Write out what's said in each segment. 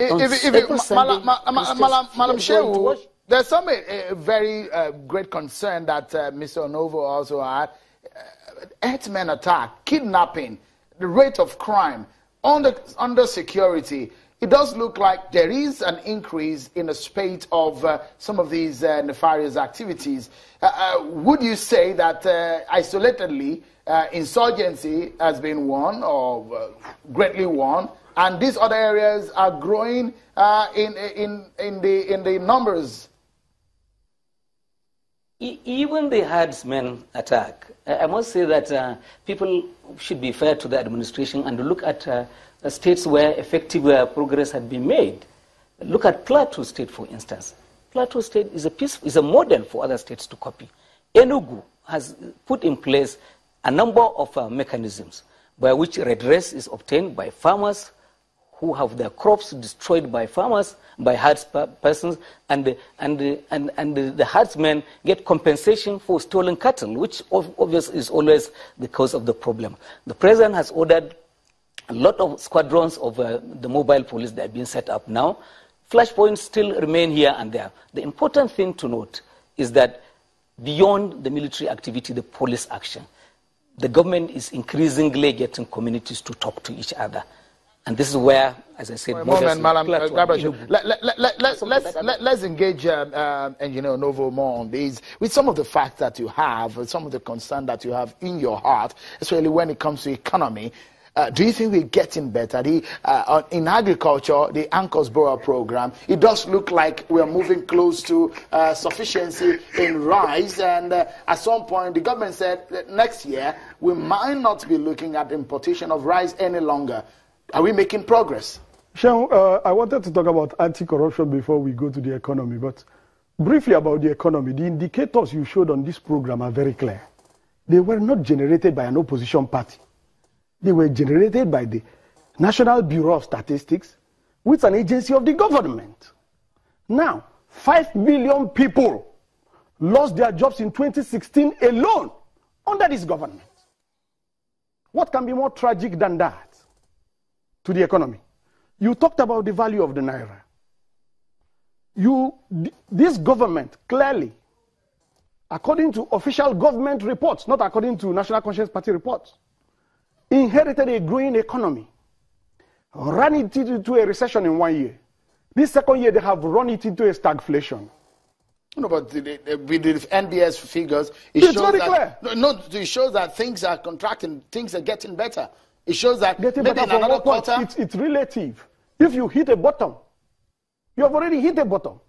Madam Shehu, there's some very great concern that Mr. Onovo also had. Herdsmen attack, kidnapping, the rate of crime, under security. It does look like there is an increase in the spate of some of these nefarious activities. Would you say that isolatedly insurgency has been won or greatly won, and these other areas are growing in the numbers? Even the herdsmen attack, I must say that people should be fair to the administration and look at states where effective progress had been made. Look at Plateau State, for instance. Plateau State is a model for other states to copy. Enugu has put in place a number of mechanisms by which redress is obtained by farmers who have their crops destroyed by farmers, by herdspersons, and the herdsmen get compensation for stolen cattle, which obviously is always the cause of the problem. The president has ordered a lot of squadrons of the mobile police that are being set up now. Flashpoints still remain here and there. The important thing to note is that beyond the military activity, the police action, the government is increasingly getting communities to talk to each other. And this is where, as I said, let's engage Engineer Onovo more on these, with some of the facts that you have, some of the concern that you have in your heart, especially when it comes to economy. Do you think we're getting better? In agriculture, the Anchors Borough program, it does look like we're moving close to sufficiency in rice. And at some point, the government said that next year, we might not be looking at importation of rice any longer. Are we making progress? Sean, I wanted to talk about anti-corruption before we go to the economy. But briefly about the economy, the indicators you showed on this program are very clear. They were not generated by an opposition party. They were generated by the National Bureau of Statistics, which is an agency of the government. Now, 5 million people lost their jobs in 2016 alone under this government. What can be more tragic than that to the economy? You talked about the value of the naira. This government clearly, according to official government reports, not according to National Conscience Party reports, inherited a growing economy, ran it into a recession in 1 year. This second year, they have run it into a stagflation. No, but with the NBS figures, it's very clear. It shows that things are contracting, things are getting better. It shows that maybe in another quarter... It's relative. If you hit a bottom, you have already hit a bottom.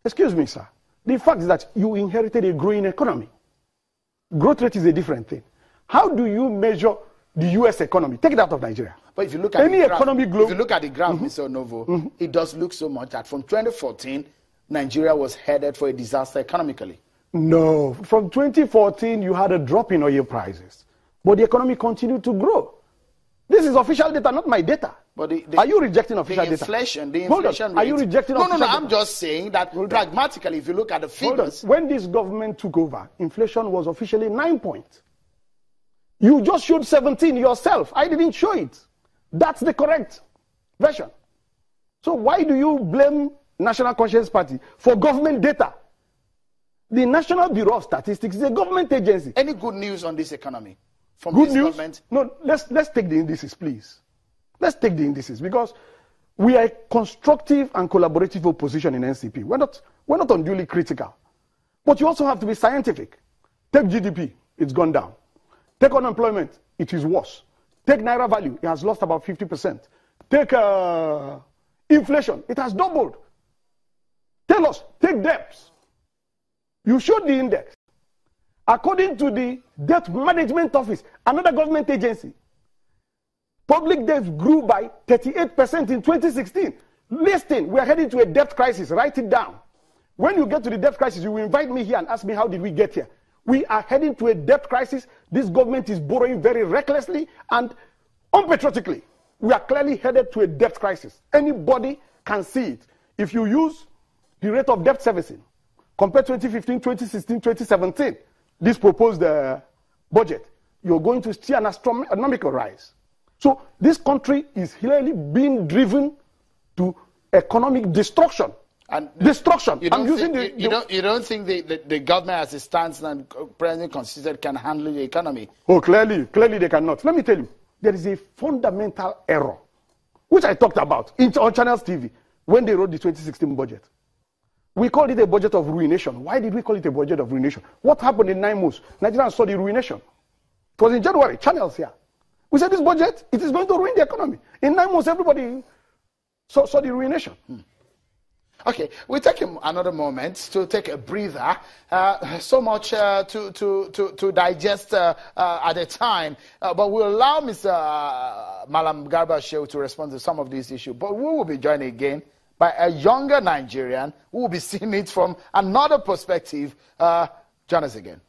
Excuse me, sir. The fact is that you inherited a growing economy. Growth rate is a different thing. How do you measure the U.S. economy? Take it out of Nigeria. But if you look at if you look at the graph, Mr. Onovo, it does look so much that from 2014, Nigeria was headed for a disaster economically. No. From 2014, you had a drop in oil prices. But the economy continued to grow. This is official data, not my data. But are you rejecting official data? The inflation rate. Are you rejecting official data? No, I'm just saying that pragmatically, if you look at the figures... When this government took over, inflation was officially 9 points. You just showed 17 yourself. I didn't show it. That's the correct version. So why do you blame National Conscience Party for government data? The National Bureau of Statistics is a government agency. Any good news on this economy from good this news? government? No, let's take the indices, please. Let's take the indices, because we are a constructive and collaborative opposition in NCP. We're not unduly critical. But you also have to be scientific. Take GDP, it's gone down. Take unemployment, it is worse. Take Naira value, it has lost about 50%. Take inflation, it has doubled. Tell us, take debts. You showed the index. According to the Debt Management Office, another government agency, public debt grew by 38% in 2016. Listen, we are heading to a debt crisis. Write it down. When you get to the debt crisis, you will invite me here and ask me, how did we get here? We are heading to a debt crisis. This government is borrowing very recklessly and unpatriotically. We are clearly headed to a debt crisis. Anybody can see it. If you use the rate of debt servicing, compare 2015, 2016, 2017, this proposed budget, you're going to see an astronomical rise. So this country is clearly being driven to economic destruction. And destruction. You don't think the government as it stands and presently considered can handle the economy? Oh, clearly they cannot. Let me tell you, there is a fundamental error, which I talked about on Channels TV when they wrote the 2016 budget. We called it a budget of ruination. Why did we call it a budget of ruination? What happened in 9 months? Nigerians saw the ruination. It was in January, Channels here. We said this budget, it is going to ruin the economy. In 9 months, everybody saw the ruination. Okay, we'll take another moment to take a breather. So much to digest at a time, but we'll allow Mr. Malam Garba Shehu to respond to some of these issues. But we will be joined again by a younger Nigerian who will be seeing it from another perspective. Join us again.